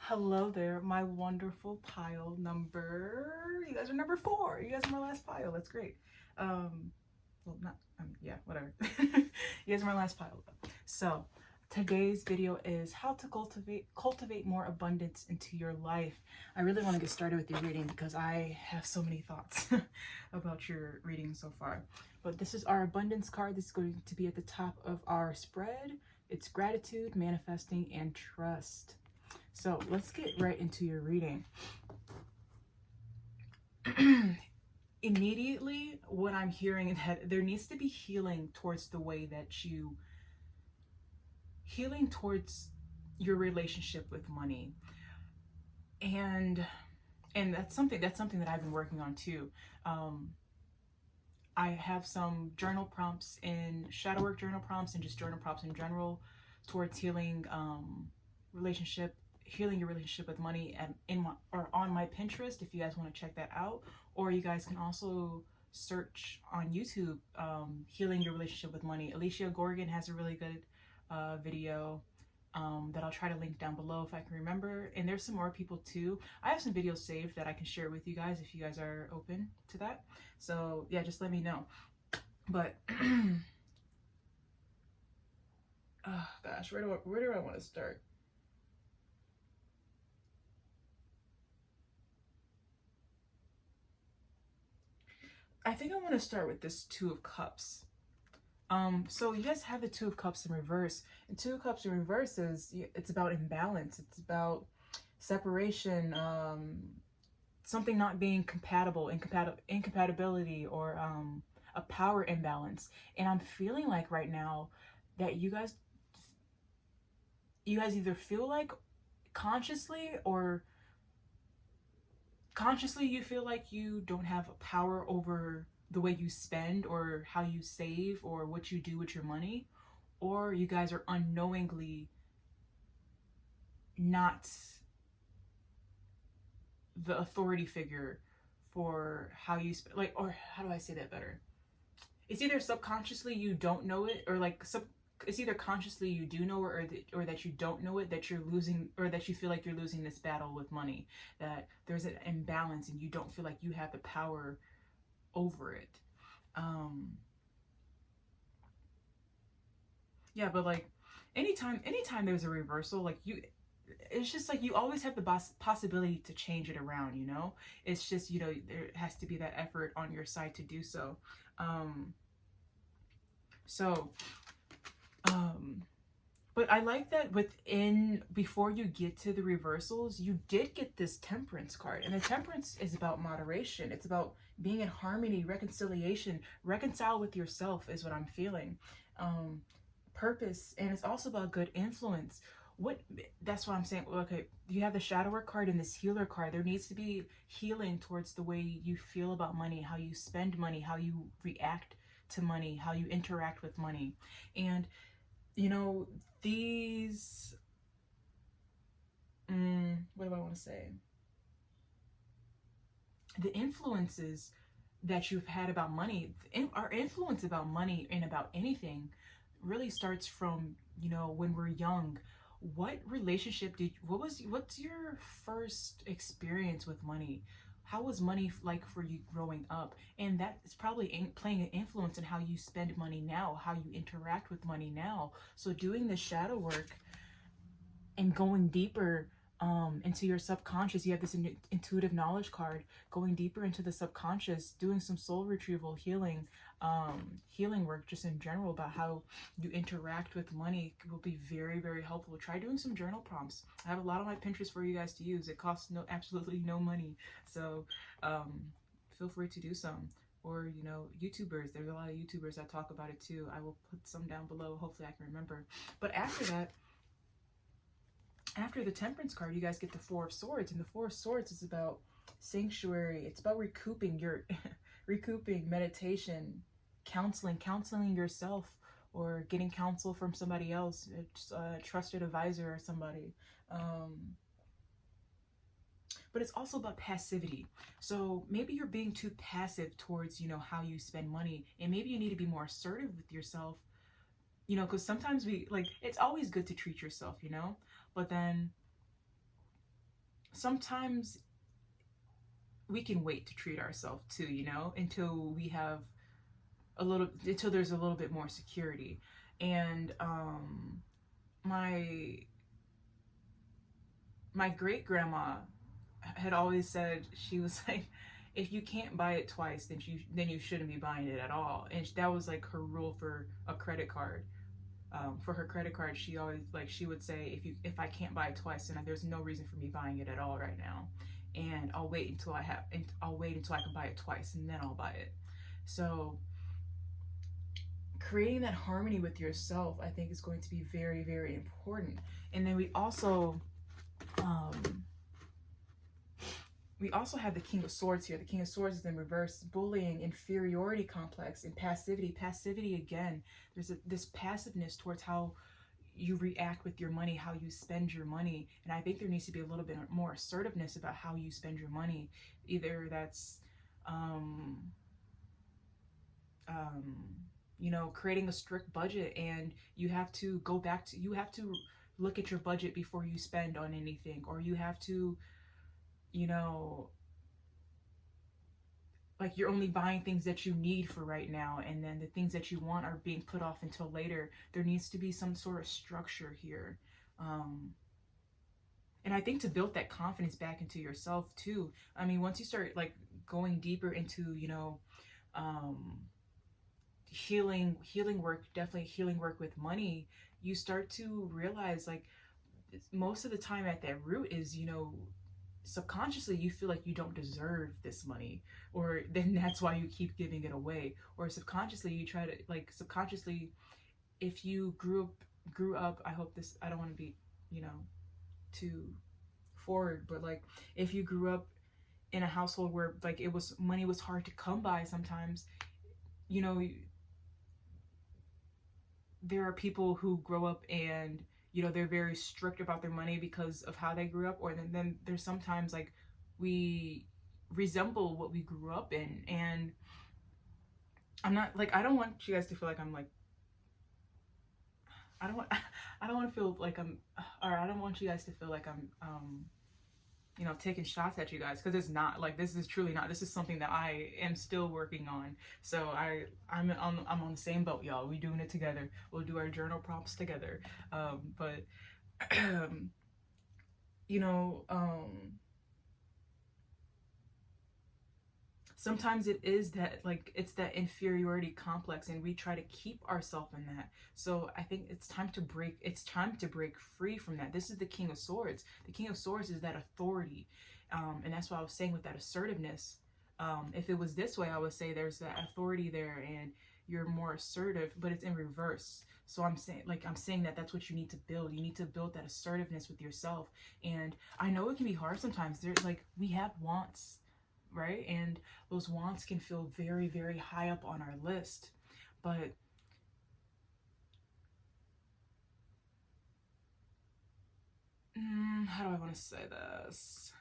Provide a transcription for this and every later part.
Hello there, my wonderful pile number. You guys are number 4. You guys are my last pile. That's great. Well, not, yeah, whatever. You guys are my last pile. So, today's video is how to cultivate more abundance into your life. I really want to get started with your reading because I have so many thoughts about your reading so far. But this is our abundance card. This is going to be at the top of our spread. It's gratitude, manifesting, and trust. So let's get right into your reading. Immediately, what I'm hearing is that there needs to be healing towards the way that healing towards your relationship with money. And that's something that I've been working on too. I have some journal prompts in shadow work journal prompts and just journal prompts in general towards healing healing your relationship with money or on my Pinterest if you guys want to check that out. Or you guys can also search on YouTube, healing your relationship with money. Alicia Gorgon has a really good video that I'll try to link down below if I can remember. And there's some more people too. I have some videos saved that I can share with you guys if you guys are open to that. So yeah, just let me know. But oh gosh, where do I want to start? I think I want to start with this Two of Cups. So you guys have the Two of Cups in reverse. And Two of Cups in reverse it's about imbalance. It's about separation, something not being incompatibility, or a power imbalance. And I'm feeling like right now that you guys either feel like consciously you feel like you don't have power over the way you spend or how you save or what you do with your money, or you guys are unknowingly not the authority figure for how you spend, like, or how do I say that better? It's either subconsciously you don't know it, or like it's either consciously you do know it, or that you don't know it, that you're losing, or that you feel like you're losing this battle with money, that there's an imbalance and you don't feel like you have the power over it. Yeah, but like anytime there's a reversal, like it's just like you always have the possibility to change it around, you know? It's just, you know, there has to be that effort on your side to do so. So but I like that before you get to the reversals, you did get this Temperance card. And the Temperance is about moderation. It's about being in harmony, reconciliation. Reconcile with yourself is what I'm feeling. Purpose. And it's also about good influence. That's what I'm saying. Okay, you have the Shadow Work card and this Healer card. There needs to be healing towards the way you feel about money, how you spend money, how you react to money, how you interact with money. And you know, these, what do I want to say? The influences that you've had about money, our influence about money and about anything really starts from, you know, when we're young. What relationship what's your first experience with money? How was money like for you growing up? And that is probably playing an influence in how you spend money now, how you interact with money now. So doing the shadow work and going deeper into your subconscious, you have this intuitive knowledge card, going deeper into the subconscious, doing some soul retrieval healing work just in general about how you interact with money will be very, very helpful. Try doing some journal prompts. I have a lot on my Pinterest for you guys to use. It costs absolutely no money, so feel free to do some. Or, you know, YouTubers, there's a lot of YouTubers that talk about it too. I will put some down below, hopefully I can remember. But after that, after the Temperance card, you guys get the Four of Swords, and the Four of Swords is about sanctuary. It's about recouping meditation, counseling yourself, or getting counsel from somebody else. It's a trusted advisor or somebody. But it's also about passivity. So maybe you're being too passive towards, you know, how you spend money, and maybe you need to be more assertive with yourself, you know, because sometimes it's always good to treat yourself, you know, but then sometimes we can wait to treat ourselves too, you know, until we have until there's a little bit more security. And my my great grandma had always said, she was like, if you can't buy it twice, then you shouldn't be buying it at all. And that was like her rule for a credit card. For her credit card, she always, like, she would say, if I can't buy it twice, then there's no reason for me buying it at all right now, and I'll wait until I can buy it twice, and then I'll buy it. So creating that harmony with yourself, I think, is going to be very, very important. And then um, we also have the King of Swords here. The King of Swords is in reverse: bullying, inferiority complex, and passivity. Passivity, again, there's this passiveness towards how you react with your money, how you spend your money. And I think there needs to be a little bit more assertiveness about how you spend your money. Either that's, um, um, you know, creating a strict budget, and you have to you have to look at your budget before you spend on anything, or you have to, you know, like, you're only buying things that you need for right now, and then the things that you want are being put off until later. There needs to be some sort of structure here. Um, and I think to build that confidence back into yourself too. I mean, once you start like going deeper into, you know, um, healing work, definitely healing work with money, you start to realize, like, most of the time at that root is, you know, subconsciously you feel like you don't deserve this money, or then that's why you keep giving it away. Or subconsciously you try to, like, subconsciously, if you grew up, I hope this, I don't want to be, you know, too forward, but like, if you grew up in a household where, like, it was, money was hard to come by sometimes, you know, there are people who grow up and, you know, they're very strict about their money because of how they grew up. Or then there's sometimes, like, we resemble what we grew up in. And I'm not like, I don't want you guys to feel like I'm like, I don't want I don't want to feel like I'm, or I don't want you guys to feel like I'm you know, taking shots at you guys, because it's not like, this is truly not, this is something that I am still working on. So I'm on the same boat, y'all. We doing it together. We'll do our journal prompts together. But you know, sometimes it is that, like, it's that inferiority complex, and we try to keep ourselves in that. So I think it's time to break free from that. This is the King of Swords. The King of Swords is that authority. And that's what I was saying with that assertiveness. If it was this way, I would say there's that authority there, and you're more assertive, but it's in reverse. So I'm saying that that's what you need to build. You need to build that assertiveness with yourself. And I know it can be hard sometimes. There's, like, we have wants, right? And those wants can feel very, very high up on our list. But how do I want to say this?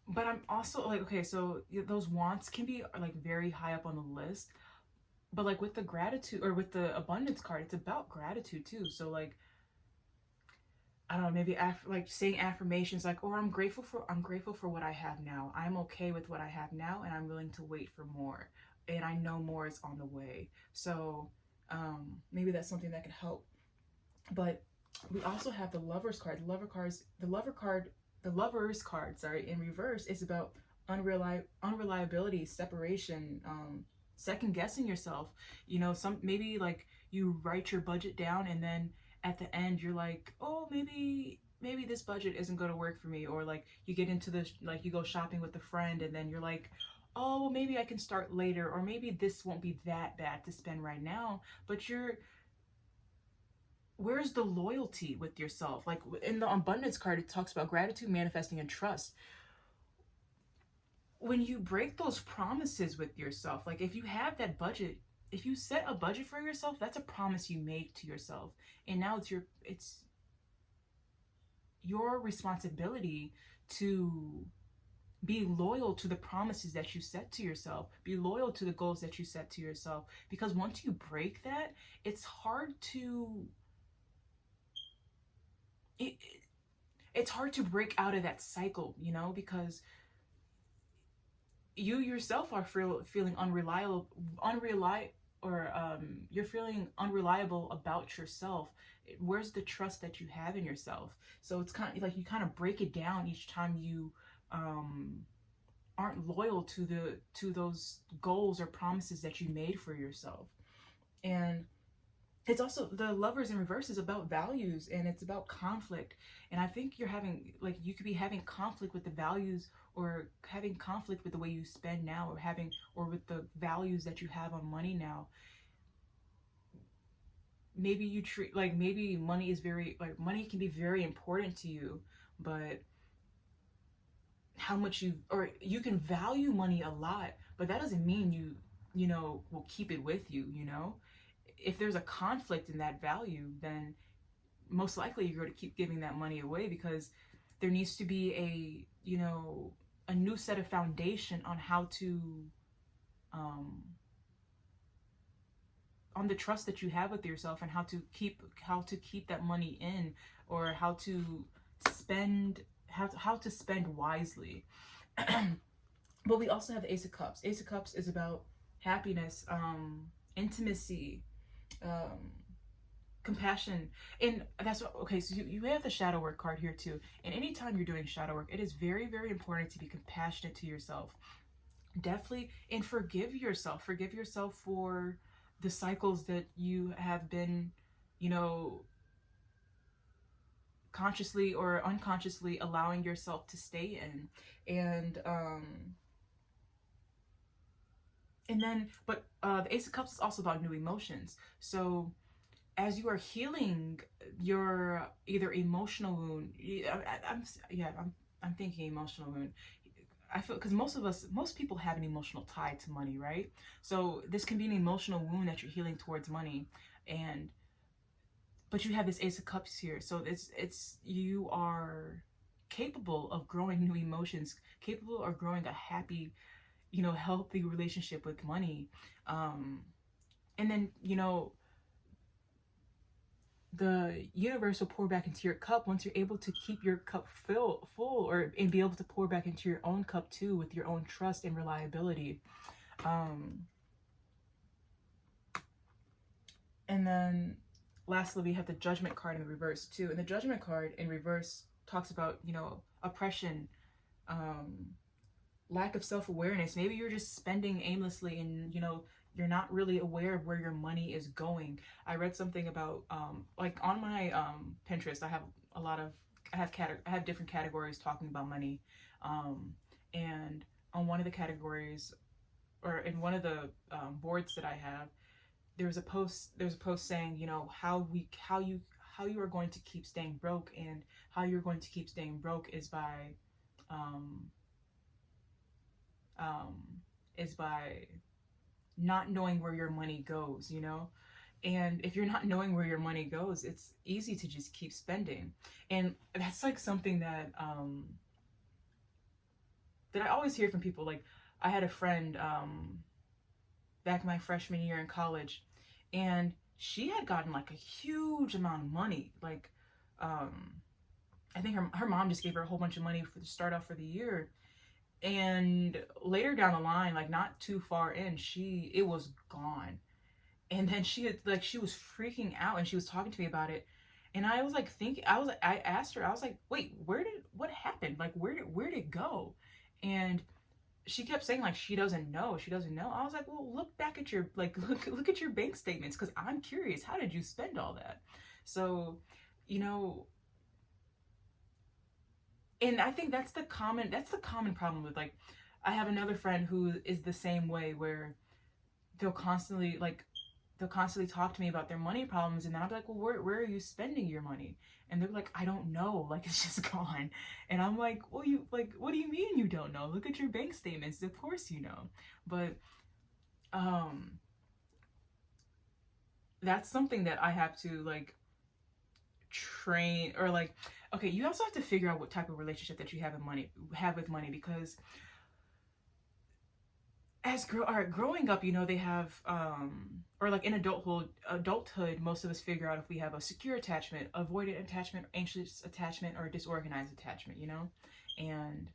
But I'm also like, okay, so those wants can be, like, very high up on the list. But like with the gratitude, or with the abundance card, it's about gratitude too. So like, I don't know, maybe like saying affirmations like, "Oh, I'm grateful for what I have now. I'm okay with what I have now, and I'm willing to wait for more, and I know more is on the way." So maybe that's something that can help. But we also have the Lover's card. The Lover's card, sorry, in reverse, is about unreliability, separation, second guessing yourself. You know, maybe like you write your budget down, and then at the end you're like, oh, maybe this budget isn't going to work for me. Or like, you get into the, like, you go shopping with a friend, and then you're like, oh, well, maybe I can start later, or maybe this won't be that bad to spend right now. But where's the loyalty with yourself? Like, in the abundance card, it talks about gratitude, manifesting, and trust. When you break those promises with yourself, like, if you have that budget, if you set a budget for yourself, that's a promise you made to yourself. And now it's your responsibility to be loyal to the promises that you set to yourself. Be loyal to the goals that you set to yourself. Because once you break that, it's hard to it's hard to break out of that cycle, because you yourself are feeling or you're feeling unreliable about yourself. Where's the trust that you have in yourself? So it's kind of like you kind of break it down each time you um, aren't loyal to those goals or promises that you made for yourself. And it's also, the Lovers in Reverse is about values, and it's about conflict. And I think you could be having conflict with the values, or having conflict with the way you spend now, or with the values that you have on money now. Maybe you treat, like, maybe money can be very important to you, but how much you can value money a lot, but that doesn't mean you will keep it with you. If there's a conflict in that value, then most likely you're going to keep giving that money away, because there needs to be a new set of foundation on how to um, on the trust that you have with yourself, and how to keep that money in, or how to spend wisely. But we also have the Ace of Cups. Ace of Cups is about happiness, intimacy, um, compassion. And that's what, okay, so you have the shadow work card here too. And anytime you're doing shadow work, it is very, very important to be compassionate to yourself. Definitely. And forgive yourself for the cycles that you have been, you know consciously or unconsciously allowing yourself to stay in. And um and then but the Ace of Cups is also about new emotions. So as you are healing your either emotional wound, I'm thinking emotional wound. I feel, because most people have an emotional tie to money, right? So this can be an emotional wound that you're healing towards money, and but you have this Ace of Cups here, so it's you are capable of growing new emotions, capable of growing a happy, healthy relationship with money. Um, and then the universe will pour back into your cup once you're able to keep your cup full, and be able to pour back into your own cup too, with your own trust and reliability. um and then lastly, we have the Judgment card in the reverse too, and the Judgment card in reverse talks about oppression, um lack of self-awareness. Maybe you're just spending aimlessly, and you're not really aware of where your money is going. I read something about like on my Pinterest. A lot of I have different categories talking about money. And on one of the categories, or in one of the boards that I have, there's a post saying, how you are going to keep staying broke, and how you're going to keep staying broke um, um, is by not knowing where your money goes. And if you're not knowing where your money goes, it's easy to just keep spending. And that's like something that I always hear from people. Like, I had a friend back my freshman year in college, and she had gotten like a huge amount of money. Like, um, I think her mom just gave her a whole bunch of money for the start off for the year. And later down the line, like not too far in, it was gone. And then she was freaking out, and she was talking to me about it. And I was like thinking, I asked her, I was like, wait, what happened? Like, where did it go? And she kept saying, like, she doesn't know. I was like, well, look back at your, like, look at your bank statements, because I'm curious, how did you spend all that? So, you know and I think that's the common problem with, like, I have another friend who is the same way, where they'll constantly like they'll constantly talk to me about their money problems, and then I'll be like, well, where are you spending your money? And they're like, I don't know, like, it's just gone. And I'm like, well, you, like, what do you mean you don't know? Look at your bank statements, of course you know. But um that's something that I have to, like, train, or like, okay, you also have to figure out what type of relationship that you have with money, because growing up, you know, they have or like in adulthood, most of us figure out if we have a secure attachment, avoidant attachment, anxious attachment, or disorganized attachment, you know. And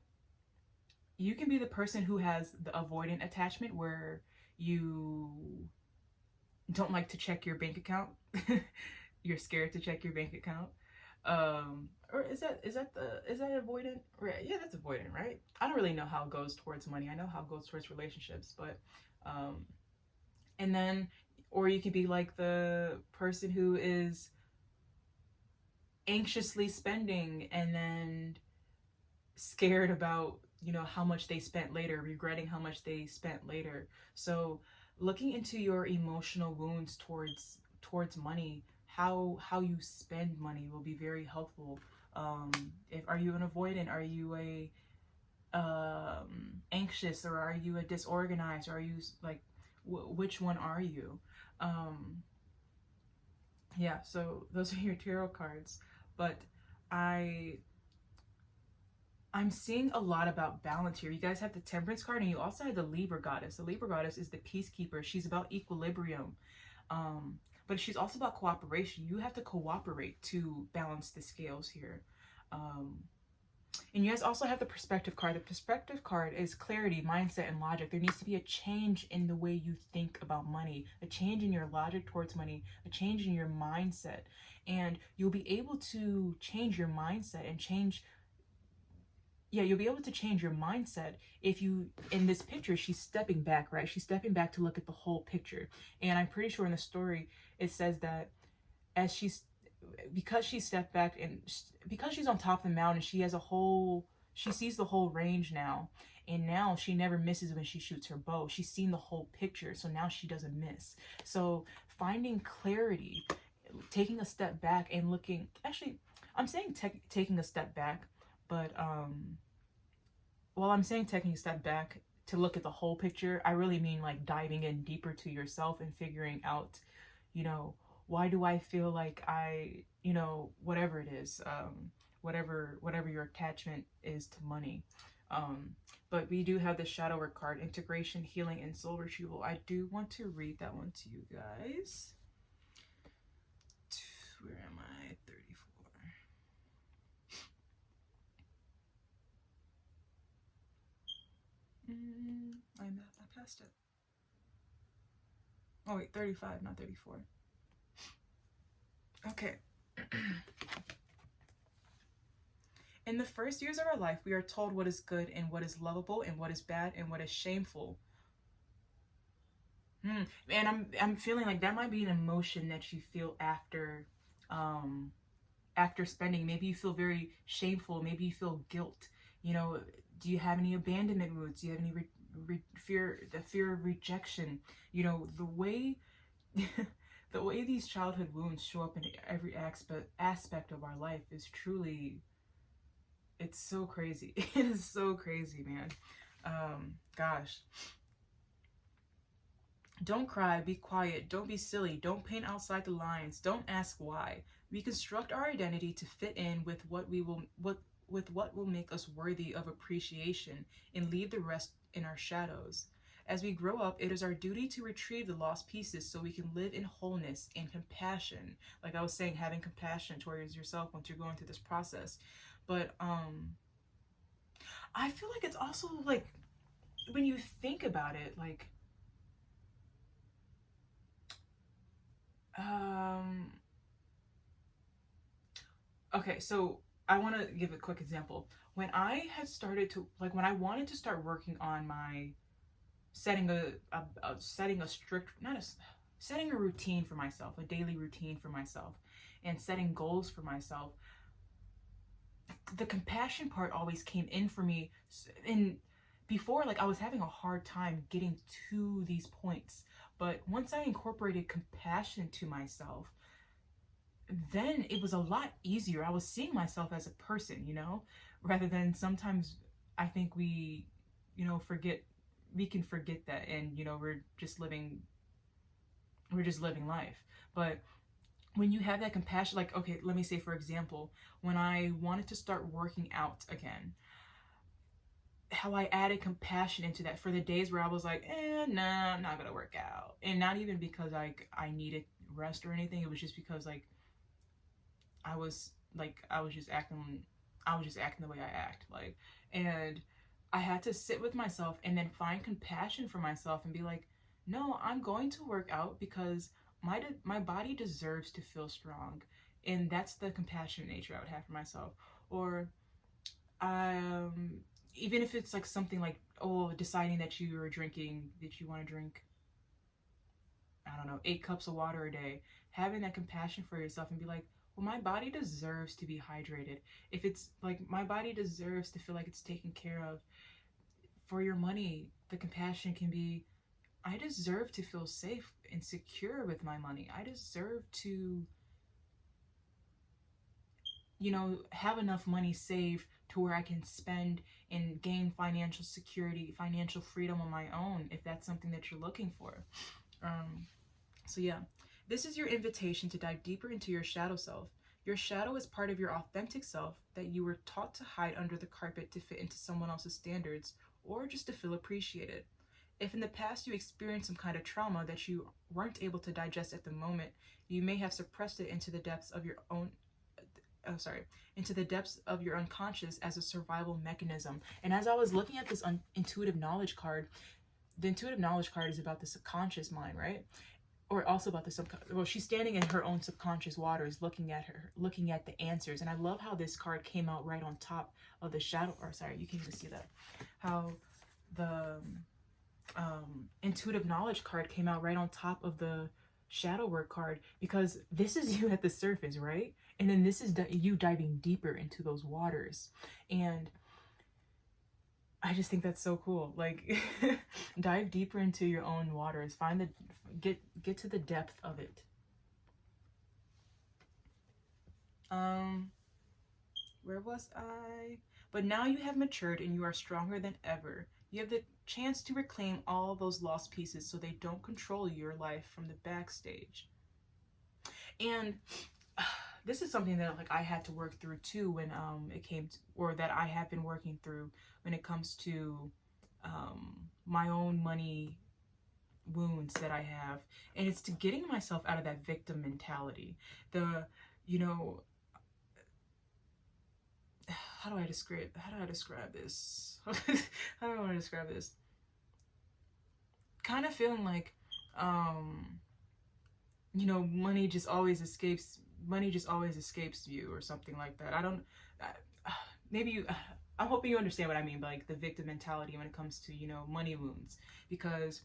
you can be the person who has the avoidant attachment where you don't like to check your bank account. You're scared to check your bank account. Or is that avoidant? Right. Yeah, that's avoidant, right? I don't really know how it goes towards money. I know how it goes towards relationships, but um and then, or you could be like the person who is anxiously spending and then scared about, you know, how much they spent later, regretting how much they spent later. So looking into your emotional wounds towards money, how you spend money will be very helpful. If are you an avoidant, are you a anxious, or are you a disorganized, or are you like which one are you? Yeah, so those are your tarot cards. But I I'm seeing a lot about balance here. You guys have the Temperance card, and you also have the Libra Goddess. The Libra Goddess is the peacekeeper. She's about equilibrium. But she's also about cooperation. You have to cooperate to balance the scales here. And you guys also have the Perspective card. The Perspective card is clarity, mindset, and logic. There needs to be a change in the way you think about money, a change in your logic towards money, a change in your mindset. And you'll be able to change your mindset and change, yeah, you'll be able to change your mindset if you, in this picture, she's stepping back, right? She's stepping back to look at the whole picture. And I'm pretty sure in the story, it says that as because she stepped back and because she's on top of the mountain, she sees the whole range now. And now she never misses when she shoots her bow. She's seen the whole picture, so now she doesn't miss. So finding clarity, taking a step back and looking, actually, I'm saying taking a step back, but while I'm saying taking a step back to look at the whole picture, I really mean like diving in deeper to yourself and figuring out, you know, why do I feel like you know, whatever it is, whatever your attachment is to money. But we do have the Shadow Work card, Integration, Healing, and Soul Retrieval. I do want to read that one to you guys. Where am I? 34. I passed it. Oh wait, 35, not 34. Okay. In the first years of our life, we are told what is good and what is lovable and what is bad and what is shameful. And I'm feeling like that might be an emotion that you feel after spending. Maybe you feel very shameful. Maybe you feel guilt. You know, do you have any abandonment wounds? Do you have any the fear of rejection? You know, the way the way these childhood wounds show up in every aspect of our life is truly, it's so crazy. It is so crazy, man. Gosh. Don't cry, be quiet, don't be silly, don't paint outside the lines, don't ask why. Reconstruct our identity to fit in with what will make us worthy of appreciation, and leave the rest in our shadows. As we grow up, it is our duty to retrieve the lost pieces so we can live in wholeness and compassion. Like I was saying, having compassion towards yourself once you're going through this process. But I feel like it's also like, when you think about it, like okay, so I want to give a quick example. When I had started to, like, when I wanted to start working on my setting setting a strict, not a, setting a routine for myself, a daily routine for myself, and setting goals for myself, the compassion part always came in for me. And before, like, I was having a hard time getting to these points. But once I incorporated compassion to myself, then it was a lot easier. I was seeing myself as a person, you know, rather than sometimes I think we, you know, we can forget that, and, you know, we're just living life. But when you have that compassion, like, okay, let me say, for example, when I wanted to start working out again, how I added compassion into that for the days where I was like, nah, I'm not gonna work out. And not even because like I needed rest or anything. It was just because like I was I was just acting the way I act. Like, and I had to sit with myself and then find compassion for myself and be like, no, I'm going to work out because my body deserves to feel strong. And that's the compassionate nature I would have for myself. Or um even if it's like something like, oh, deciding that you are drinking, that you want to drink, I don't know, 8 cups of water a day, having that compassion for yourself and be like, well, my body deserves to be hydrated. If it's like my body deserves to feel like it's taken care of. For your money, the compassion can be, I deserve to feel safe and secure with my money. I deserve to, have enough money saved to where I can spend and gain financial security, financial freedom on my own, if that's something that you're looking for. Um, so, yeah, this is your invitation to dive deeper into your shadow self. Your shadow is part of your authentic self that you were taught to hide under the carpet to fit into someone else's standards or just to feel appreciated. If in the past you experienced some kind of trauma that you weren't able to digest at the moment, you may have suppressed it into the depths of your own into the depths of your unconscious as a survival mechanism. And as I was looking at this intuitive knowledge card, the intuitive knowledge card is about the subconscious mind, right? Or also about the subconscious. Well, she's standing in her own subconscious waters, looking at the answers. And I love how this card came out right on top of the shadow. Or sorry, you can even see that. How the intuitive knowledge card came out right on top of the shadow work card, because this is you at the surface, right? And then this is you diving deeper into those waters. And I just think that's so cool. Like, dive deeper into your own waters. Get to the depth of it. Where was I? But now you have matured and you are stronger than ever. You have the chance to reclaim all those lost pieces so they don't control your life from the backstage. And this is something that like I had to work through too when it came to, or that I have been working through when it comes to my own money wounds that I have. And it's to getting myself out of that victim mentality. How do I describe this? How do I want to describe this? Kind of feeling like money just always escapes you or something like that. Maybe I'm hoping you understand what I mean by like the victim mentality when it comes to money wounds, because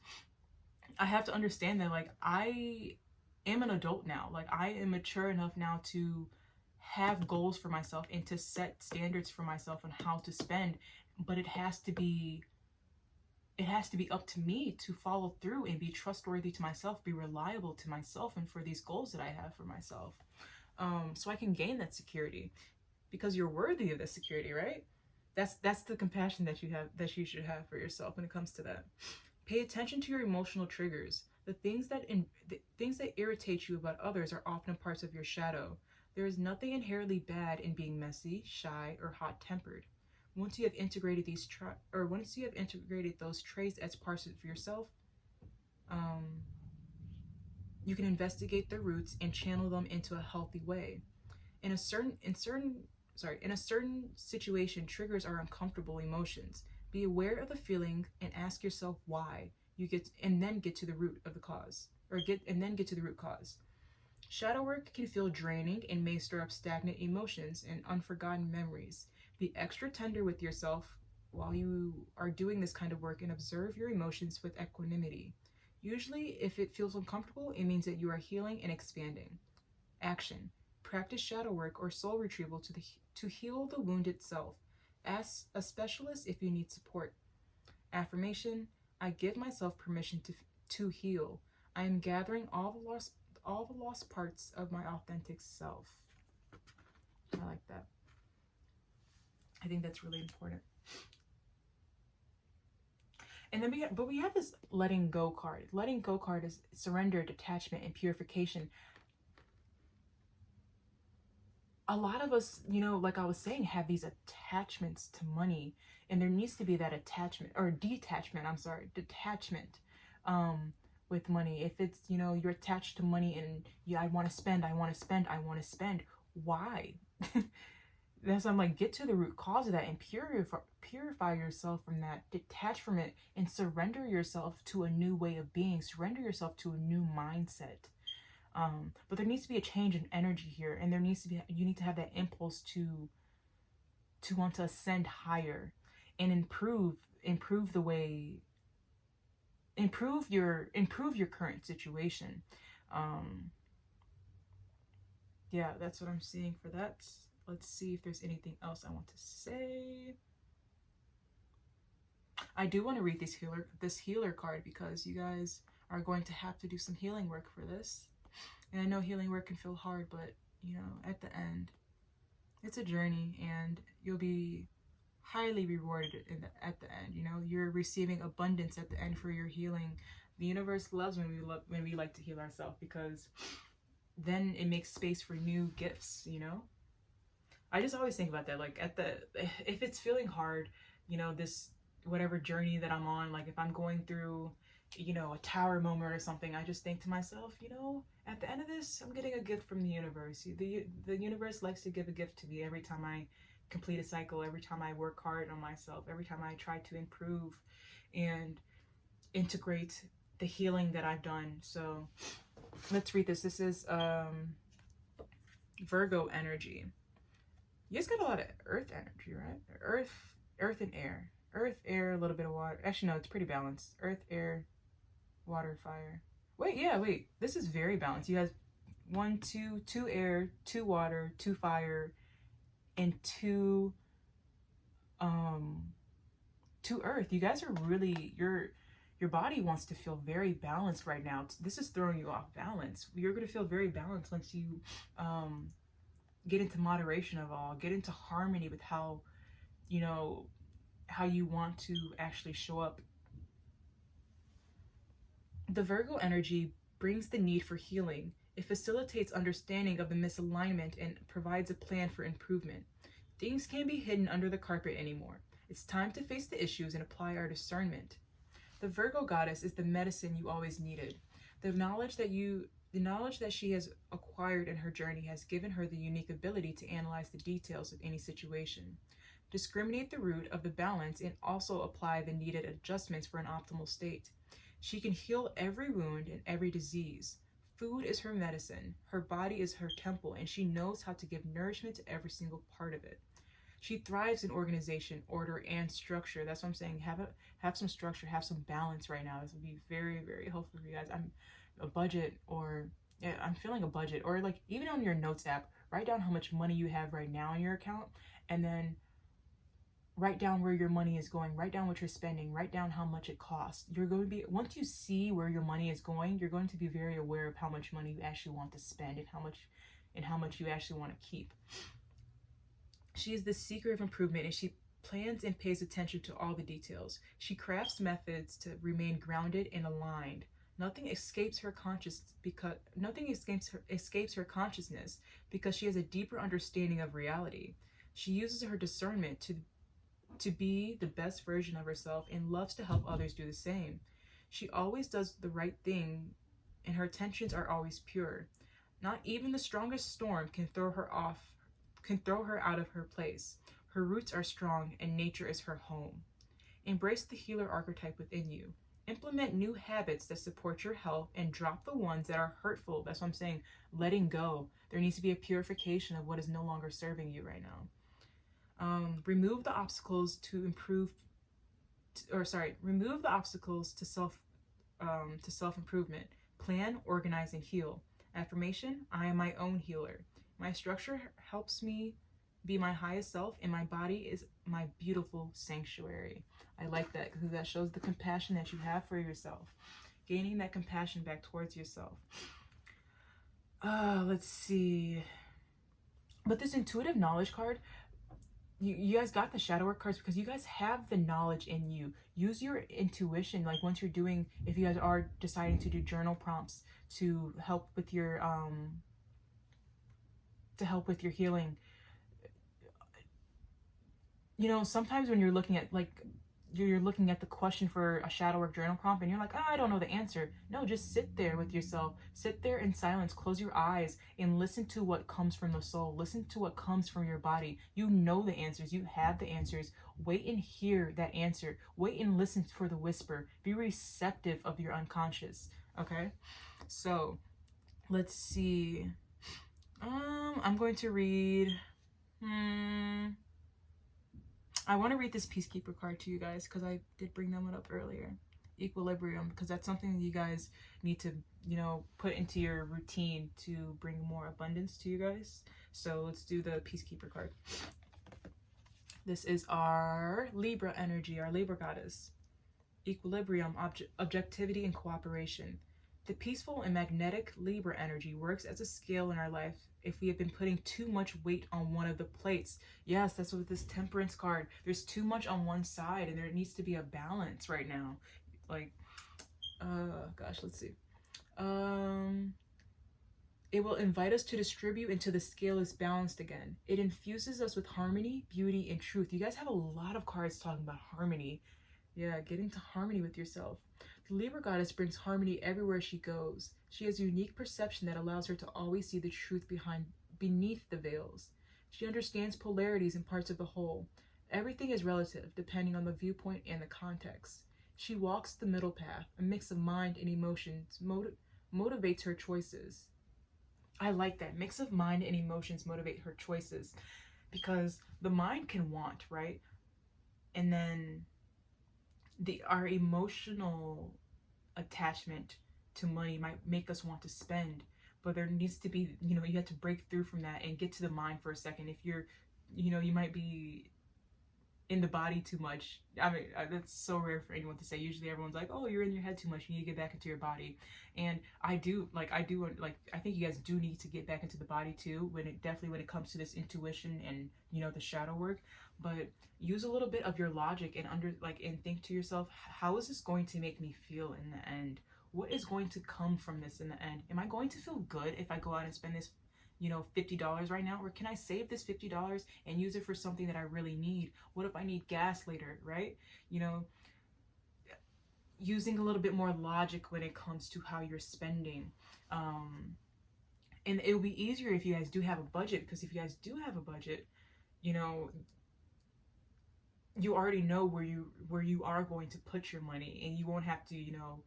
I have to understand that like I am an adult now. Like I am mature enough now to have goals for myself and to set standards for myself on how to spend, but it has to be up to me to follow through and be trustworthy to myself, be reliable to myself, and for these goals that I have for myself, so I can gain that security, because you're worthy of that security, right? That's the compassion that you should have for yourself when it comes to that. Pay attention to your emotional triggers. The things that irritate you about others are often parts of your shadow. There is nothing inherently bad in being messy, shy, or hot-tempered. Once you have integrated those traits as parts of yourself, you can investigate the roots and channel them into a healthy way. In a certain situation, triggers are uncomfortable emotions. Be aware of the feeling and ask yourself why. And then get to the root of the cause, get to the root cause. Shadow work can feel draining and may stir up stagnant emotions and unforgotten memories. Be extra tender with yourself while you are doing this kind of work and observe your emotions with equanimity. Usually, if it feels uncomfortable, it means that you are healing and expanding. Action. Practice shadow work or soul retrieval to heal the wound itself. Ask a specialist if you need support. Affirmation. I give myself permission to heal. I am gathering all the lost parts of my authentic self. I like that. I think that's really important. And then we have this letting go card. Letting go card is surrender, detachment, and purification. a lot of us, you know, like I was saying, have these attachments to money, and there needs to be that attachment or detachment. I'm sorry, detachment with money. If it's, you know, you're attached to money and yeah, I want to spend, I want to spend, I want to spend. Why? That's why I'm like, get to the root cause of that and purify yourself from that, detach from it, and surrender yourself to a new way of being, surrender yourself to a new mindset. But there needs to be a change in energy here, and there needs to be, you need to have that impulse to want to ascend higher and improve the way, improve your current situation. um yeah, that's what I'm seeing for that. Let's see if there's anything else I want to say. I do want to read this healer card, because you guys are going to have to do some healing work for this. And I know healing work can feel hard, but you know, at the end, it's a journey, and you'll be highly rewarded at the end. You know, you're receiving abundance at the end for your healing. The universe loves when we like to heal ourselves, because then it makes space for new gifts. You know, I just always think about that. Like if it's feeling hard, you know, this whatever journey that I'm on, like if I'm going through, you know, a tower moment or something, I just think to myself, you know, at the end of this, I'm getting a gift from the universe. The universe likes to give a gift to me every time I complete a cycle, every time I work hard on myself, every time I try to improve and integrate the healing that I've done. So let's read this. This is Virgo energy. You guys got a lot of earth energy, right? Earth and air. Earth, air, a little bit of water. Actually, no, it's pretty balanced. Earth, air, water, fire. Wait. This is very balanced. You guys, two air, two water, two fire, and two earth. You guys are really, your body wants to feel very balanced right now. This is throwing you off balance. You're going to feel very balanced once you get into moderation of all, get into harmony with how, you know, how you want to actually show up. The Virgo energy brings the need for healing. It facilitates understanding of the misalignment and provides a plan for improvement. Things can't be hidden under the carpet anymore. It's time to face the issues and apply our discernment. The Virgo goddess is the medicine you always needed. The knowledge that she has acquired in her journey has given her the unique ability to analyze the details of any situation, discriminate the root of the balance, and also apply the needed adjustments for an optimal state. She can heal every wound and every disease. Food is her medicine, her body is her temple, and she knows how to give nourishment to every single part of it. She thrives in organization, order, and structure. That's what I'm saying. Have some structure, have some balance right now. This will be very, very helpful for you guys. I'm a budget, or yeah, I'm feeling a budget, or like even on your notes app, write down how much money you have right now in your account, and then write down where your money is going, write down what you're spending, write down how much it costs. You're going to be, once you see where your money is going, you're going to be very aware of how much money you actually want to spend, and how much you actually want to keep. She is the seeker of improvement, and she plans and pays attention to all the details. She crafts methods to remain grounded and aligned. Nothing escapes her consciousness, because she has a deeper understanding of reality. She uses her discernment to be the best version of herself and loves to help others do the same. She always does the right thing, and her intentions are always pure. Not even the strongest storm can throw her out of her place. Her roots are strong, and nature is her home. Embrace the healer archetype within you. Implement new habits that support your health and drop the ones that are hurtful. That's what I'm saying. Letting go. There needs to be a purification of what is no longer serving you right now. Remove the obstacles to self-improvement. Plan, organize, and heal. Affirmation: I am my own healer. My structure helps me be my highest self, and my body is my beautiful sanctuary. I like that, because that shows the compassion that you have for yourself. Gaining that compassion back towards yourself. Let's see. But this intuitive knowledge card, you guys got the shadow work cards because you guys have the knowledge in you. Use your intuition. Like once you're doing, if you guys are deciding to do journal prompts to help with your to help with your healing. You know, sometimes when you're looking at you're looking at the question for a shadow work journal prompt and you're like, oh, I don't know the answer. No, just sit there with yourself. Sit there in silence, close your eyes, and listen to what comes from the soul. Listen to what comes from your body. You know the answers. You have the answers. Wait and hear that answer. Wait and listen for the whisper. Be receptive of your unconscious. Okay? So let's see. I'm going to read. I want to read this Peacekeeper card to you guys because I did bring that one up earlier. Equilibrium, because that's something that you guys need to, you know, put into your routine to bring more abundance to you guys. So let's do the Peacekeeper card. This is our Libra energy, our Libra goddess. Equilibrium, objectivity, and cooperation. The peaceful and magnetic Libra energy works as a scale in our life if we have been putting too much weight on one of the plates. Yes, that's what this Temperance card. There's too much on one side and there needs to be a balance right now. Like, gosh, let's see. It will invite us to distribute until the scale is balanced again. It infuses us with harmony, beauty, and truth. You guys have a lot of cards talking about harmony. Yeah, get into harmony with yourself. The Libra goddess brings harmony everywhere she goes. She has a unique perception that allows her to always see the truth beneath the veils. She understands polarities and parts of the whole. Everything is relative, depending on the viewpoint and the context. She walks the middle path, a mix of mind and emotions motivates her choices. I like that. Mix of mind and emotions motivate her choices, because the mind can want, right? And then our emotional attachment to money might make us want to spend, but there needs to be, you know, you have to break through from that and get to the mind for a second. If you're, you know, you might be in the body too much. I mean, that's so rare for anyone to say. Usually everyone's like, oh, you're in your head too much, you need to get back into your body. And I think you guys do need to get back into the body too, when it comes to this intuition and, you know, the shadow work. But use a little bit of your logic and think to yourself, how is this going to make me feel in the end? What is going to come from this in the end? Am I going to feel good if I go out and spend this, you know, $50 right now? Or can I save this $50 and use it for something that I really need? What if I need gas later, right? You know, using a little bit more logic when it comes to how you're spending. And it'll be easier if you guys do have a budget, because if you guys do have a budget, you know, you already know where you are going to put your money, and you won't have to, you know,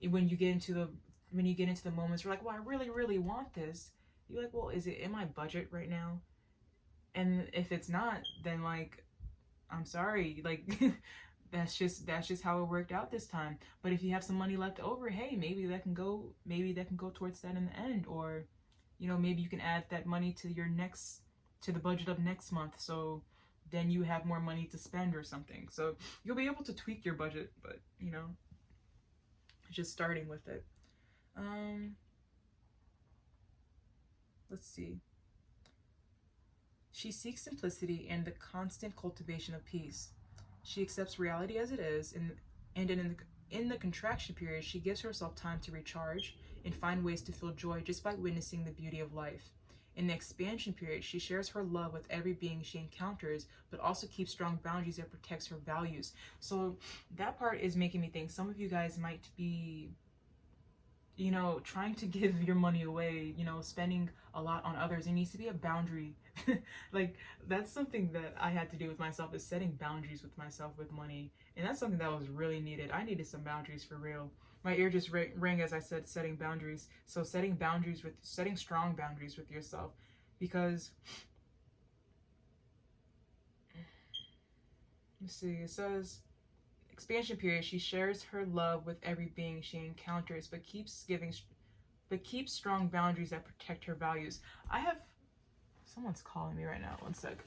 when you get into the moments where, like, well, I really, really want this, you're like, well, is it in my budget right now? And if it's not, then, like, I'm sorry, like, that's just how it worked out this time. But if you have some money left over, hey, maybe that can go towards that in the end. Or, you know, maybe you can add that money to the budget of next month, so then you have more money to spend or something. So you'll be able to tweak your budget, but, you know, just starting with it. Let's see. She seeks simplicity and the constant cultivation of peace. She accepts reality as it is, and in the contraction period, she gives herself time to recharge and find ways to feel joy just by witnessing the beauty of life. In the expansion period, she shares her love with every being she encounters, but also keeps strong boundaries that protects her values. So that part is making me think some of you guys might be, you know, trying to give your money away, you know, spending a lot on others. There needs to be a boundary. Like, that's something that I had to do with myself, is setting boundaries with myself with money. And that's something that was really needed. I needed some boundaries for real. My ear just rang as I said setting boundaries. So setting strong boundaries with yourself, because let's see, it says expansion period, she shares her love with every being she encounters, but keeps strong boundaries that protect her values. Someone's calling me right now. One sec.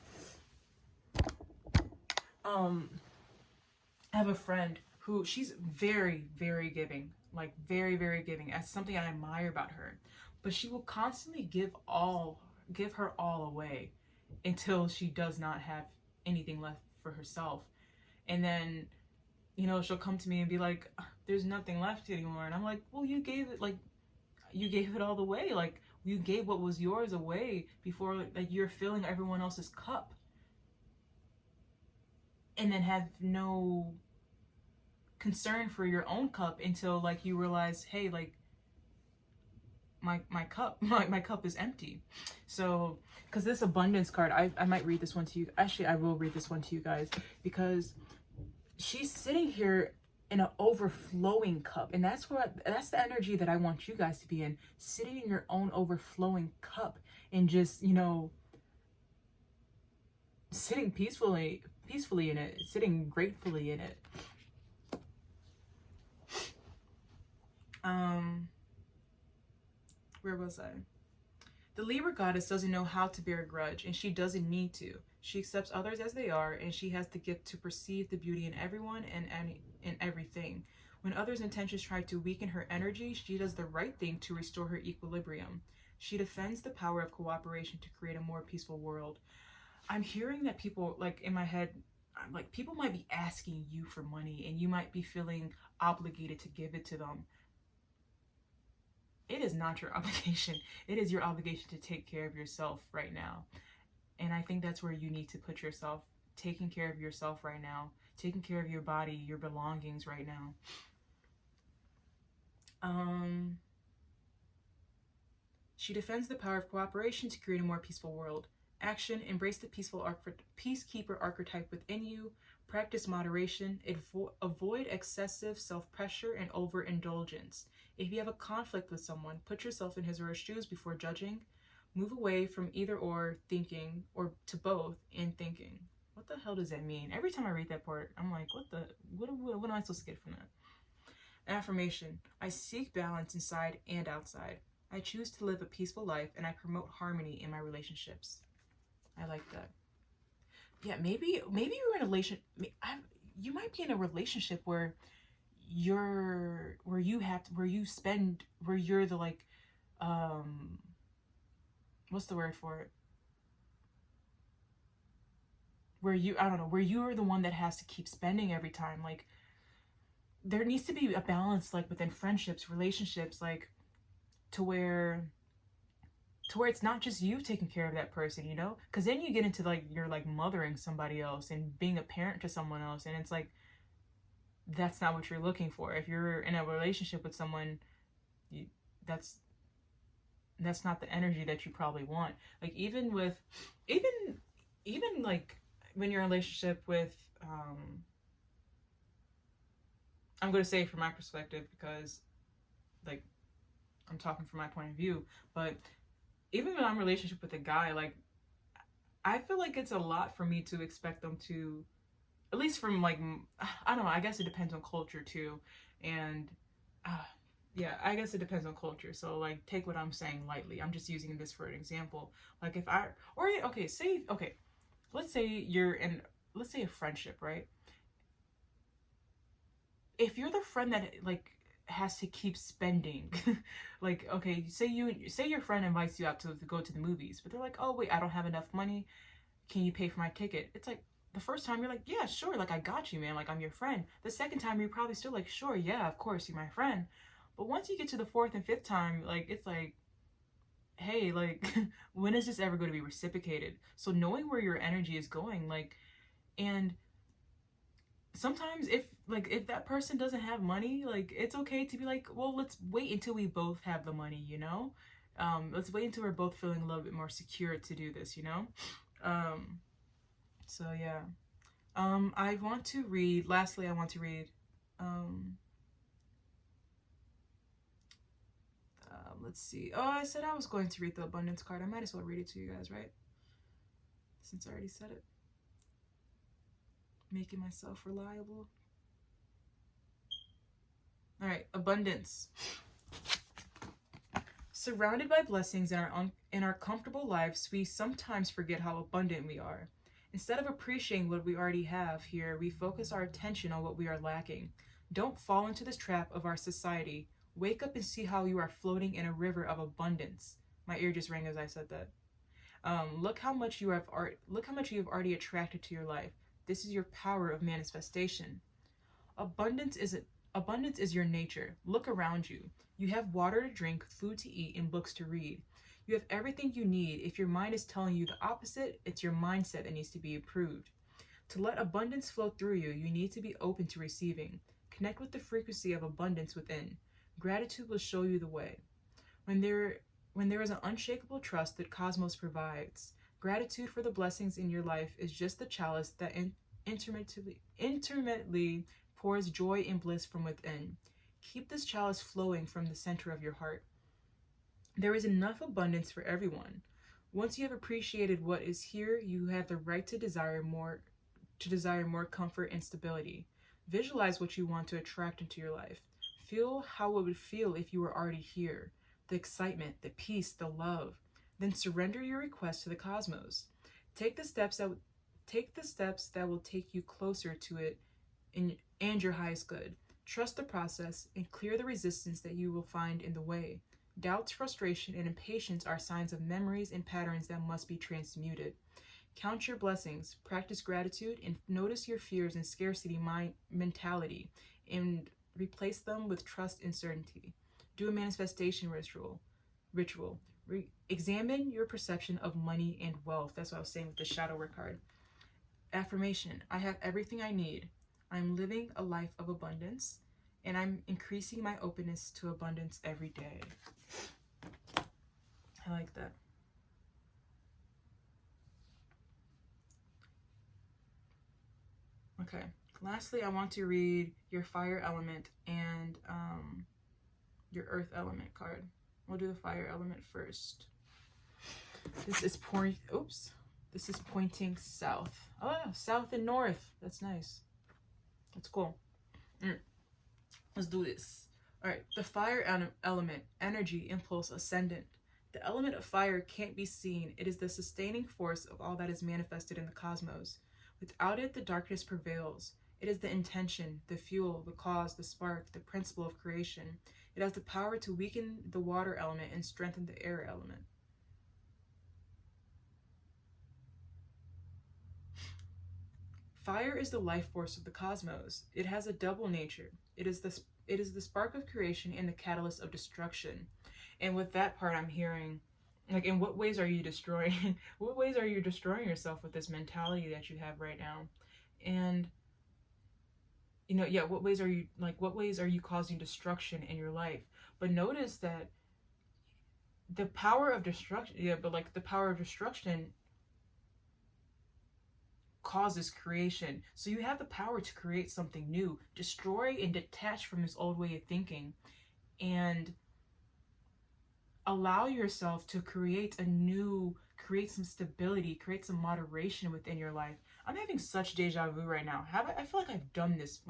I have a friend who, she's very, very giving, like very, very giving. That's something I admire about her. But she will constantly give her all away until she does not have anything left for herself. And then, you know, she'll come to me and be like, there's nothing left anymore. And I'm like, well, you gave it all the way. Like, You gave what was yours away before, like, you're filling everyone else's cup, and then have no concern for your own cup until, like, you realize, hey, like, my cup my cup is empty. So because this abundance card, I might read this one to you. Actually, I will read this one to you guys, because she's sitting here in an overflowing cup, and that's the energy that I want you guys to be in, sitting in your own overflowing cup, and just, you know, sitting peacefully in it, sitting gratefully in it. Where was I? The Libra goddess doesn't know how to bear a grudge, and she doesn't need to. She accepts others as they are, and she has the gift to perceive the beauty in everyone and in everything. When others' intentions try to weaken her energy, she does the right thing to restore her equilibrium. She defends the power of cooperation to create a more peaceful world. I'm hearing that people, like, in my head, I'm like, people might be asking you for money, and you might be feeling obligated to give it to them. It is not your obligation. It is your obligation to take care of yourself right now. And I think that's where you need to put yourself, taking care of yourself right now, taking care of your body, your belongings right now. She defends the power of cooperation to create a more peaceful world. Action: embrace the peacekeeper archetype within you. Practice moderation. Avoid excessive self-pressure and overindulgence. If you have a conflict with someone, put yourself in his or her shoes before judging. Move away from either or thinking, or to both in thinking. What the hell does that mean? Every time I read that part, I'm like, what am I supposed to get from that? Affirmation: I seek balance inside and outside. I choose to live a peaceful life, and I promote harmony in my relationships. I like that. Yeah, maybe you're in a relationship. You might be in a relationship where you're the, like, what's the word for it? Where you're the one that has to keep spending every time. Like, there needs to be a balance, like, within friendships, relationships, like, to where it's not just you taking care of that person, you know? Because then you get into, like, you're, like, mothering somebody else and being a parent to someone else, and it's like, that's not what you're looking for. If you're in a relationship with someone, that's not the energy that you probably want. Like, even like, when you're in a relationship with, I'm going to say from my perspective, because, like, I'm talking from my point of view, but even when I'm in a relationship with a guy, like, I feel like it's a lot for me to expect them to, at least from, like, I don't know, I guess it depends on culture too. And yeah, I guess it depends on culture. So, like, take what I'm saying lightly. I'm just using this for an example. Like, if I, or okay, let's say you're in, let's say a friendship, right? If you're the friend that, like, has to keep spending, like, okay, say your friend invites you out to go to the movies, but they're like, oh wait, I don't have enough money, can you pay for my ticket? It's like, the first time you're like, yeah, sure, like, I got you, man, like, I'm your friend. The second time you're probably still like, sure, yeah, of course, you're my friend. But once you get to the fourth and fifth time, like, it's like, hey, like, when is this ever going to be reciprocated? So knowing where your energy is going, like, and sometimes if that person doesn't have money, like, it's okay to be like, well, let's wait until we both have the money, you know? Let's wait until we're both feeling a little bit more secure to do this, you know? So yeah. I want to read, lastly, let's see. Oh, I said I was going to read the abundance card. I might as well read it to you guys, right? Since I already said it. Making myself reliable. All right, abundance. Surrounded by blessings in our comfortable lives, we sometimes forget how abundant we are. Instead of appreciating what we already have here, we focus our attention on what we are lacking. Don't fall into this trap of our society. Wake up and see how you are floating in a river of abundance. My ear just rang as I said that. Look how much you have already attracted to your life. This is your power of manifestation. Abundance is your nature. Look around you. You have water to drink, food to eat, and books to read. You have everything you need. If your mind is telling you the opposite, it's your mindset that needs to be improved. To let abundance flow through you, you need to be open to receiving. Connect with the frequency of abundance within. Gratitude will show you the way. When there is an unshakable trust that cosmos provides, gratitude for the blessings in your life is just the chalice that intermittently pours joy and bliss from within. Keep this chalice flowing from the center of your heart. There is enough abundance for everyone. Once you have appreciated what is here, you have the right to desire more comfort and stability. Visualize what you want to attract into your life. Feel how it would feel if you were already here. The excitement, the peace, the love. Then surrender your request to the cosmos. Take the steps that will take you closer to it and your highest good. Trust the process and clear the resistance that you will find in the way. Doubts, frustration, and impatience are signs of memories and patterns that must be transmuted. Count your blessings, practice gratitude, and notice your fears and scarcity mentality, and replace them with trust and certainty. Do a manifestation ritual. Examine your perception of money and wealth. That's what I was saying with the shadow work card. Affirmation: I have everything I need. I'm living a life of abundance, and I'm increasing my openness to abundance every day. I like that. Okay. Lastly, I want to read your fire element and your earth element card. We'll do the fire element first. This is pointing south. Oh, south and north. That's nice. That's cool. Let's do this. All right. The fire element, energy, impulse, ascendant. The element of fire can't be seen. It is the sustaining force of all that is manifested in the cosmos. Without it, the darkness prevails. It is the intention, the fuel, the cause, the spark, the principle of creation. It has the power to weaken the water element and strengthen the air element. Fire is the life force of the cosmos. It has a double nature. It is the spark of creation and the catalyst of destruction. And with that part, I'm hearing, like, in what ways are you destroying? What ways are you destroying yourself with this mentality that you have right now? And what ways are you causing destruction in your life? But notice that the power of destruction, the power of destruction causes creation. So you have the power to create something new, destroy and detach from this old way of thinking, and allow yourself to create some stability, create some moderation within your life. I'm having such deja vu right now. I feel like I've done this,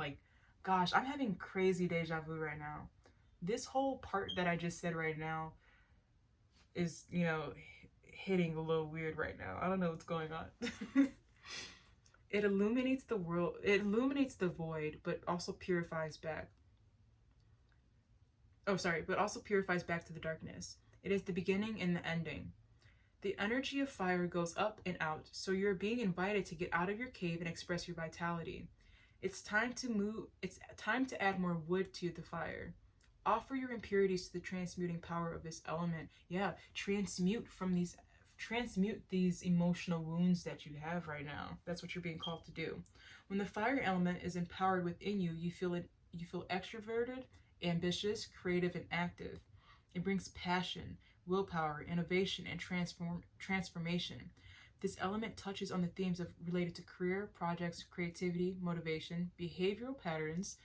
gosh, I'm having crazy deja vu right now. This whole part that I just said right now is, hitting a little weird right now. I don't know what's going on. It illuminates the world, it illuminates the void, but also purifies back. But also purifies back to the darkness. It is the beginning and the ending. The energy of fire goes up and out, so you're being invited to get out of your cave and express your vitality. It's time to add more wood to the fire. Offer your impurities to the transmuting power of this element. Yeah, transmute these emotional wounds that you have right now. That's what you're being called to do. When the fire element is empowered within you, you feel extroverted, ambitious, creative, and active. It brings passion, willpower, innovation, and transformation. This element touches on the themes related to career, projects, creativity, motivation, behavioral patterns,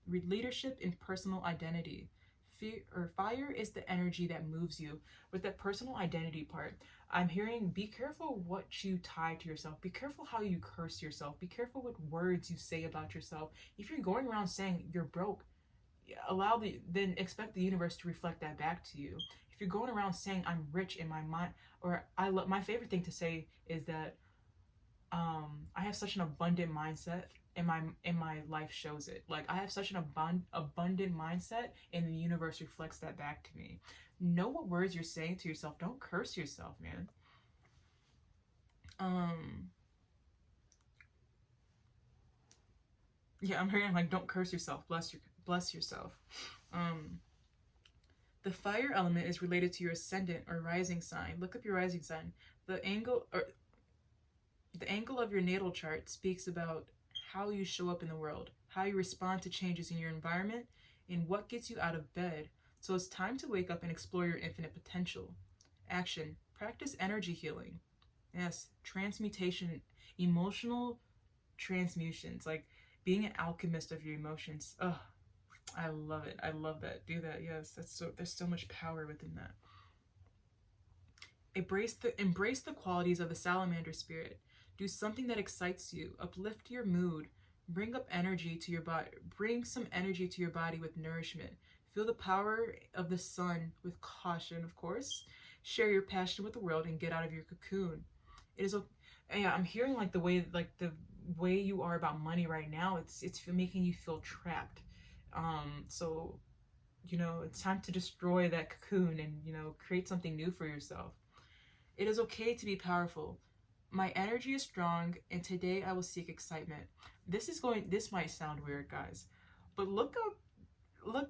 leadership, and personal identity. Fire is the energy that moves you. With that personal identity part, I'm hearing, be careful what you tie to yourself. Be careful how you curse yourself. Be careful what words you say about yourself. If you're going around saying you're broke, then expect the universe to reflect that back to you. If you're going around saying I'm rich in my mind, or my favorite thing to say is that I have such an abundant mindset, and my life shows it. Like, I have such an abundant mindset, and the universe reflects that back to me. Know what words you're saying to yourself. Don't curse yourself, man. I'm hearing, like, don't curse yourself. Bless yourself. The fire element is related to your ascendant or rising sign. Look up your rising sign. The angle of your natal chart speaks about how you show up in the world, how you respond to changes in your environment, and what gets you out of bed. So it's time to wake up and explore your infinite potential. Action. Practice energy healing. Yes, transmutation, emotional transmusions, like being an alchemist of your emotions. Oh, I love it. I love that. Do that. Yes, there's so much power within that. Embrace the qualities of the salamander spirit. Do something that excites you. Uplift your mood. Bring up energy to your body. Bring some energy to your body with nourishment. Feel the power of the sun with caution, of course. Share your passion with the world and get out of your cocoon. It is yeah, I'm hearing like the way you are about money right now, it's making you feel trapped. So it's time to destroy that cocoon and create something new for yourself. It is okay to be powerful. My energy is strong, and today I will seek excitement. This might sound weird, guys, but look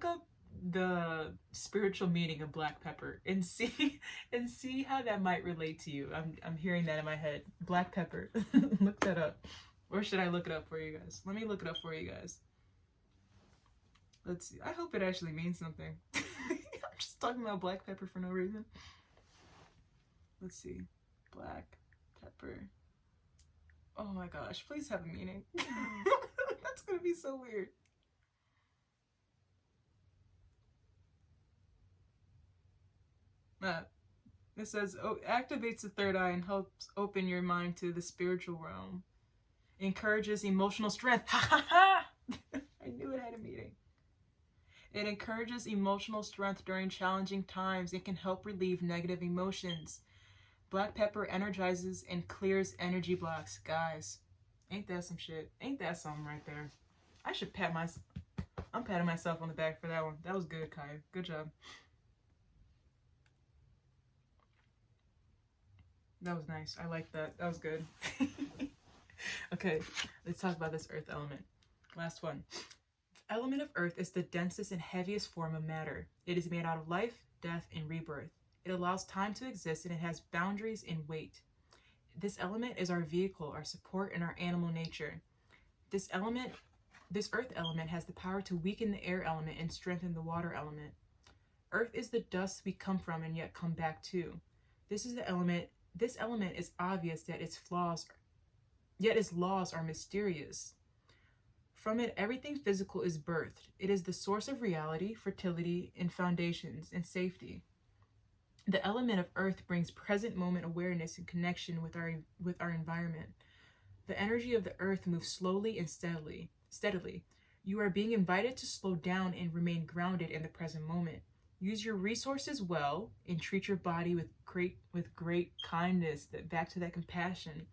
up the spiritual meaning of black pepper and see and see how that might relate to you. I'm hearing that in my head. Black pepper. Look that up. Or should I look it up for you guys? Let me look it up for you guys. Let's see. I hope it actually means something. I'm just talking about black pepper for no reason. Let's see. Black pepper. Oh my gosh, please have a meaning. That's gonna be so weird. It says, activates the third eye and helps open your mind to the spiritual realm. Encourages emotional strength. Ha ha ha! I knew it had a meaning. It encourages emotional strength during challenging times and can help relieve negative emotions. Black pepper energizes and clears energy blocks. Guys, ain't that some shit? Ain't that something right there? I should I'm patting myself on the back for that one. That was good, Kai. Good job. That was nice. I like that. That was good. Okay, let's talk about this earth element. Last one. The element of earth is the densest and heaviest form of matter. It is made out of life, death, and rebirth. It allows time to exist and it has boundaries and weight. This element is our vehicle, our support, and our animal nature. This earth element has the power to weaken the air element and strengthen the water element. Earth is the dust we come from and yet come back to. This element is obvious that its flaws, yet its laws are mysterious. From it, everything physical is birthed. It is the source of reality, fertility, and foundations, and safety. The element of earth brings present moment awareness and connection with our environment. The energy of the earth moves slowly and steadily. You are being invited to slow down and remain grounded in the present moment. Use your resources well and treat your body with great kindness, back to that compassion.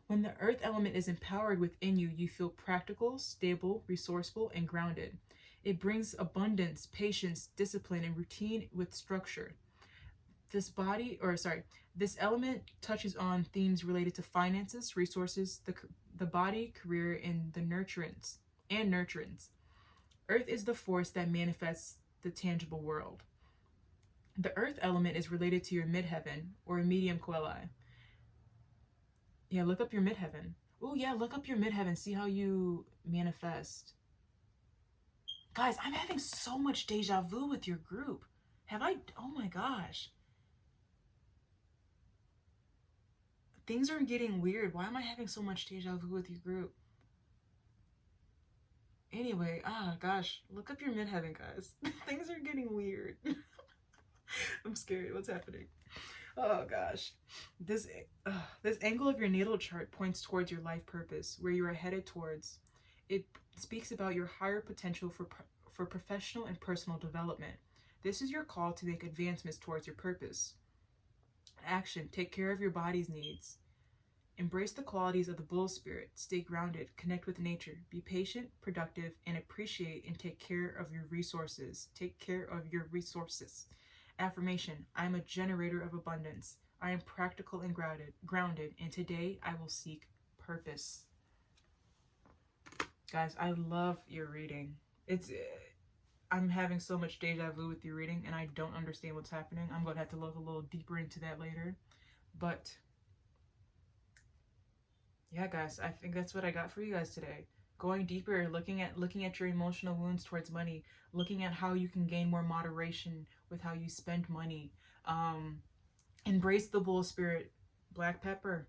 When the earth element is empowered within you, you feel practical, stable, resourceful, and grounded. It brings abundance, patience, discipline, and routine with structure. This element touches on themes related to finances, resources, the body, career, and the nurturance. Earth is the force that manifests the tangible world. The earth element is related to your midheaven or medium coeli. Yeah, look up your midheaven. Oh yeah, look up your midheaven. See how you manifest. Guys, I'm having so much deja vu with your group. Oh my gosh. Things are getting weird. Why am I having so much deja vu with your group? Anyway, gosh, look up your midheaven, guys. Things are getting weird. I'm scared. What's happening? Oh gosh. This angle of your natal chart points towards your life purpose, where you are headed towards. It speaks about your higher potential for professional and personal development. This is your call to make advancements towards your purpose. Action. Take care of your body's needs. Embrace the qualities of the bull spirit. Stay grounded. Connect with nature. Be patient, productive, and appreciate and take care of your resources. Take care of your resources. Affirmation. I am a generator of abundance. I am practical and grounded, and today I will seek purpose. Guys, I love your reading. I'm having so much deja vu with your reading, and I don't understand what's happening. I'm going to have to look a little deeper into that later. But yeah, guys, I think that's what I got for you guys today. Going deeper, looking at your emotional wounds towards money, looking at how you can gain more moderation with how you spend money. Embrace the bull spirit, black pepper,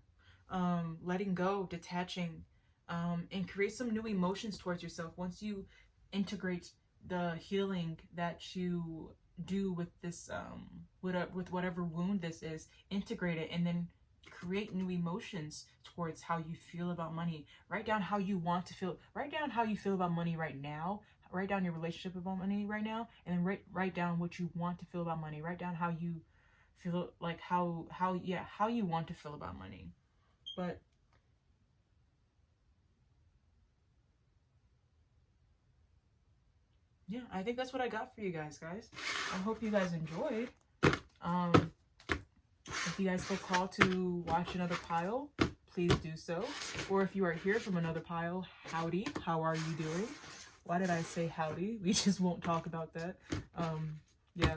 letting go, detaching, and create some new emotions towards yourself. Once you integrate the healing that you do with this, with whatever wound this is, integrate it, and then create new emotions towards how you feel about money. Write down how you want to feel. Write down how you feel about money right now. Write down your relationship about money right now, and then write down what you want to feel about money. Write down how you feel, like how you want to feel about money. But yeah, I think that's what I got for you guys. I hope you guys enjoyed. If you guys feel called to watch another pile, please do so. Or if you are here from another pile, howdy, how are you doing? Why did I say howdy? We just won't talk about that. Yeah.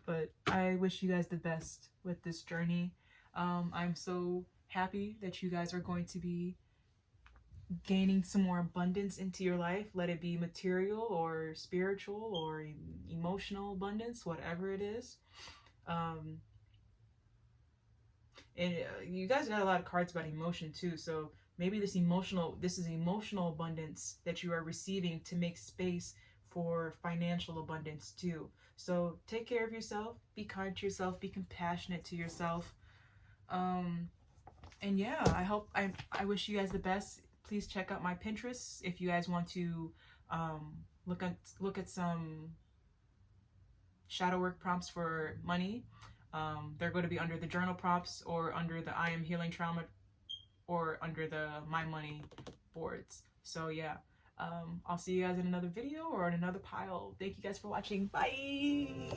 But I wish you guys the best with this journey. I'm so happy that you guys are going to be gaining some more abundance into your life. Let it be material or spiritual or emotional abundance, whatever it is. And you guys got a lot of cards about emotion too, so maybe this is emotional abundance that you are receiving to make space for financial abundance too. So take care of yourself, be kind to yourself, be compassionate to yourself. And yeah, I wish you guys the best. Please check out my Pinterest if you guys want to look at some shadow work prompts for money. They're going to be under the journal prompts or under the I Am Healing Trauma or under the My Money boards. So yeah, I'll see you guys in another video or in another pile. Thank you guys for watching. Bye!